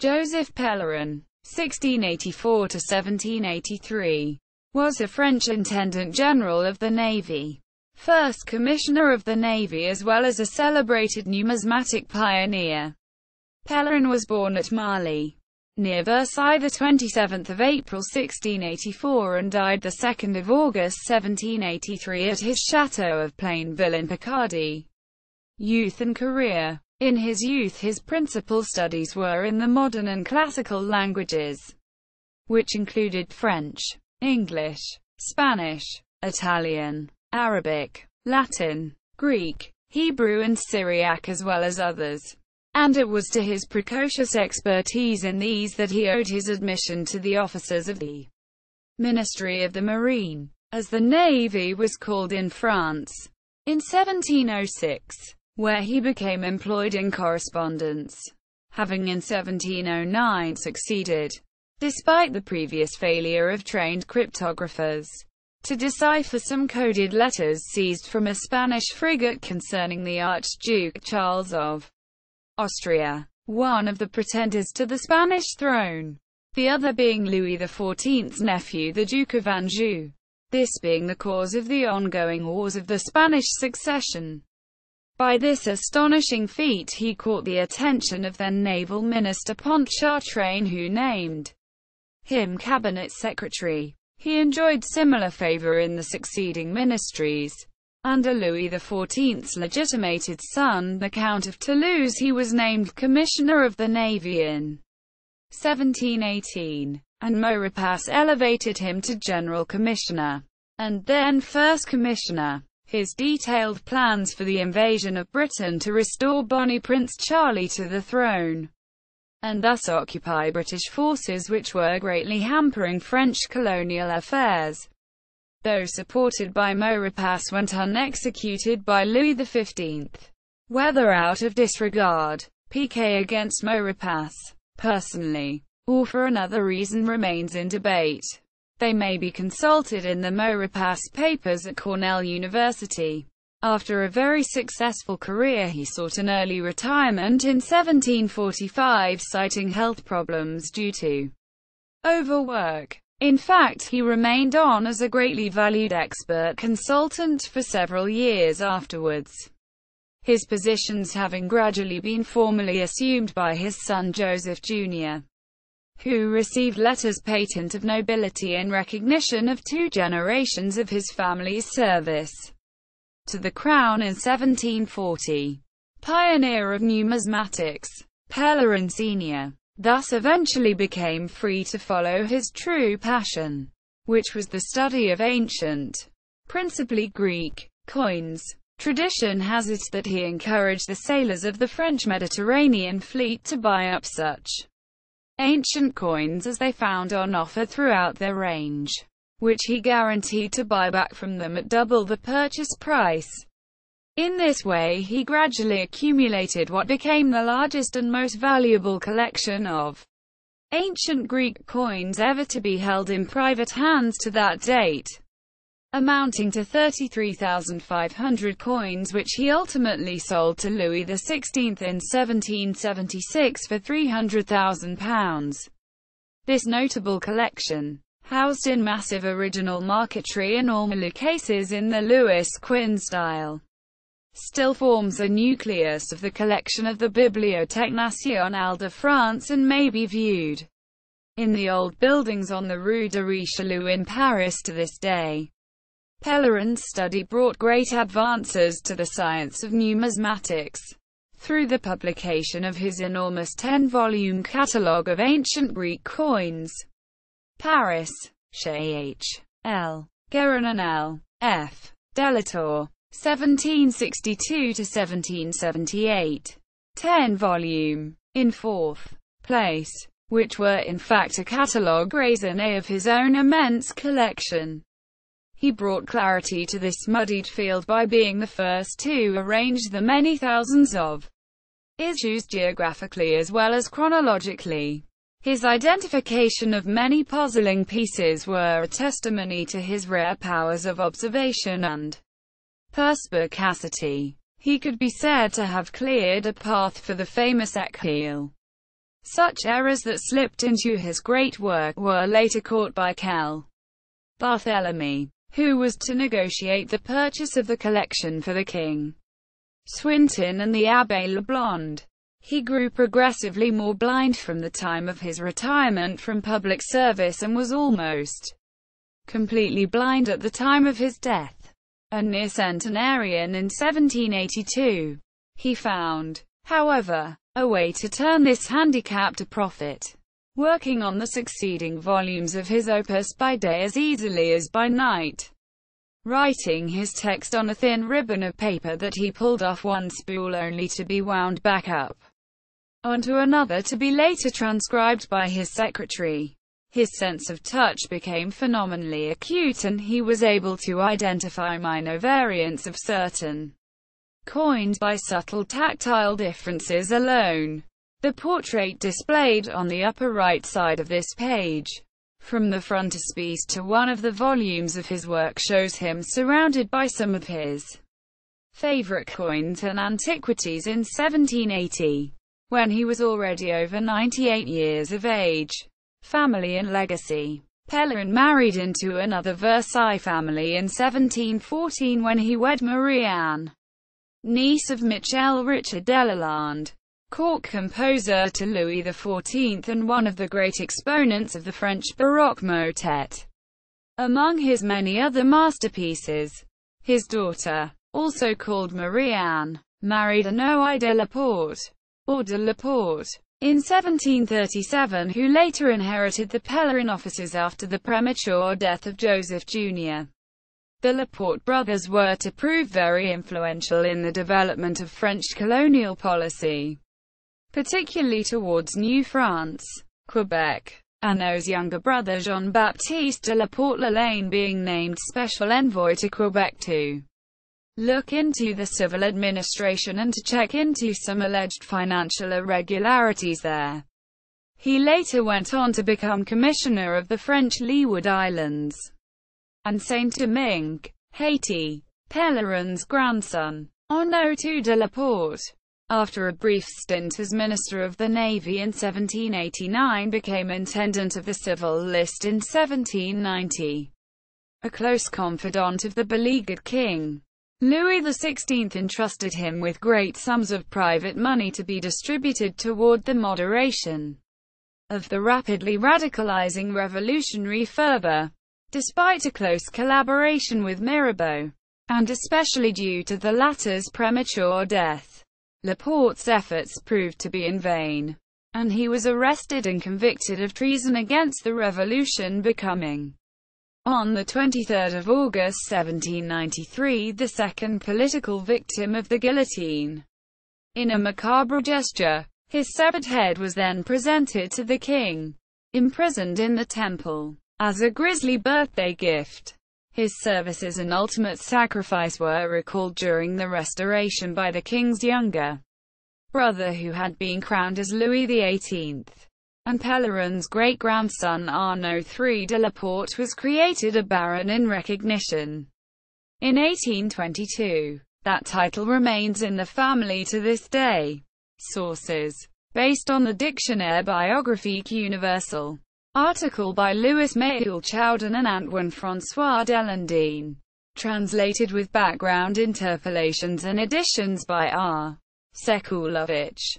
Joseph Pellerin, 1684 to 1783, was a French Intendant-General of the Navy, first Commissioner of the Navy as well as a celebrated numismatic pioneer. Pellerin was born at Marly, near Versailles, the 27th of April 1684 and died the 2nd of August 1783 at his château of Plainville in Picardy. Youth and career. In his youth his principal studies were in the modern and classical languages, which included French, English, Spanish, Italian, Arabic, Latin, Greek, Hebrew and Syriac as well as others. And it was to his precocious expertise in these that he owed his admission to the officers of the Ministry of the Marine, as the Navy was called in France, in 1706, where he became employed in correspondence, having in 1709 succeeded, despite the previous failure of trained cryptographers, to decipher some coded letters seized from a Spanish frigate concerning the Archduke Charles of Austria, one of the pretenders to the Spanish throne, the other being Louis XIV's nephew, the Duke of Anjou, this being the cause of the ongoing wars of the Spanish succession. By this astonishing feat he caught the attention of then Naval Minister Pontchartrain, who named him Cabinet Secretary. He enjoyed similar favor in the succeeding ministries. Under Louis XIV's legitimated son, the Count of Toulouse, he was named Commissioner of the Navy in 1718, and Maurepas elevated him to General Commissioner, and then First Commissioner. His detailed plans for the invasion of Britain to restore Bonnie Prince Charlie to the throne, and thus occupy British forces which were greatly hampering French colonial affairs, though supported by Maurepas, went unexecuted by Louis XV. Whether out of disregard, pique against Maurepas, personally, or for another reason remains in debate. They may be consulted in the Maurepas papers at Cornell University. After a very successful career he sought an early retirement in 1745, citing health problems due to overwork. In fact, he remained on as a greatly valued expert consultant for several years afterwards, his positions having gradually been formally assumed by his son Joseph Jr., who received letters patent of nobility in recognition of 2 generations of his family's service to the crown in 1740. Pioneer of numismatics, Pellerin Sr. thus eventually became free to follow his true passion, which was the study of ancient, principally Greek, coins. Tradition has it that he encouraged the sailors of the French Mediterranean fleet to buy up such ancient coins as they found on offer throughout their range, which he guaranteed to buy back from them at double the purchase price. In this way he gradually accumulated what became the largest and most valuable collection of ancient Greek coins ever to be held in private hands to that date, amounting to 33,500 coins, which he ultimately sold to Louis XVI in 1776 for £300,000. This notable collection, housed in massive original marquetry and ormolu cases in the Louis Quin style, still forms a nucleus of the collection of the Bibliothèque Nationale de France and may be viewed in the old buildings on the Rue de Richelieu in Paris to this day. Pellerin's study brought great advances to the science of numismatics through the publication of his enormous 10-volume catalogue of ancient Greek coins. Paris, Chez H. L. Guérin and L. F. Delatour, 1762–1778. 10-volume, in 4th place, which were in fact a catalogue raisonné of his own immense collection. He brought clarity to this muddied field by being the first to arrange the many thousands of issues geographically as well as chronologically. His identification of many puzzling pieces were a testimony to his rare powers of observation and perspicacity. He could be said to have cleared a path for the famous Échelle Such errors that slipped into his great work were later caught by Barthélemy, who was to negotiate the purchase of the collection for the king, Swinton and the Abbé Leblond. He grew progressively more blind from the time of his retirement from public service and was almost completely blind at the time of his death, a near centenarian in 1782. He found, however, a way to turn this handicap to profit, working on the succeeding volumes of his opus by day as easily as by night, writing his text on a thin ribbon of paper that he pulled off one spool only to be wound back up onto another to be later transcribed by his secretary. His sense of touch became phenomenally acute and he was able to identify minor variants of certain coins by subtle tactile differences alone. The portrait displayed on the upper right side of this page, from the frontispiece to one of the volumes of his work, shows him surrounded by some of his favorite coins and antiquities in 1780, when he was already over 98 years of age. Family and legacy. Pellerin married into another Versailles family in 1714 when he wed Marie-Anne, niece of Michel Richard de Lalande, court composer to Louis XIV and one of the great exponents of the French Baroque motet. Among his many other masterpieces, his daughter, also called Marie-Anne, married a Noailles de Laporte, or de Laporte, in 1737, who later inherited the Pellerin offices after the premature death of Joseph Jr. The Laporte brothers were to prove very influential in the development of French colonial policy, particularly towards New France, Quebec, Anneau's younger brother Jean-Baptiste de Laporte-Lalaine being named special envoy to Quebec to look into the civil administration and to check into some alleged financial irregularities there. He later went on to become commissioner of the French Leeward Islands and Saint-Domingue, Haiti. Pellerin's grandson, Arnaud de Laporte, after a brief stint as Minister of the Navy in 1789, became Intendant of the Civil List in 1790. A close confidant of the beleaguered king, Louis XVI entrusted him with great sums of private money to be distributed toward the moderation of the rapidly radicalizing revolutionary fervor. Despite a close collaboration with Mirabeau, and especially due to the latter's premature death, Laporte's efforts proved to be in vain, and he was arrested and convicted of treason against the revolution, becoming, on 23 August 1793, the second political victim of the guillotine. In a macabre gesture, his severed head was then presented to the king, imprisoned in the Temple, as a grisly birthday gift. His services and ultimate sacrifice were recalled during the Restoration by the king's younger brother, who had been crowned as Louis XVIII. And Pellerin's great-grandson Arnaud III de Laporte was created a baron in recognition. In 1822, that title remains in the family to this day. Sources. Based on the Dictionnaire biographique universelle. Article by Louis Méhul Chowden and Antoine François Delandine. Translated with background interpolations and additions by R. Sekulovic.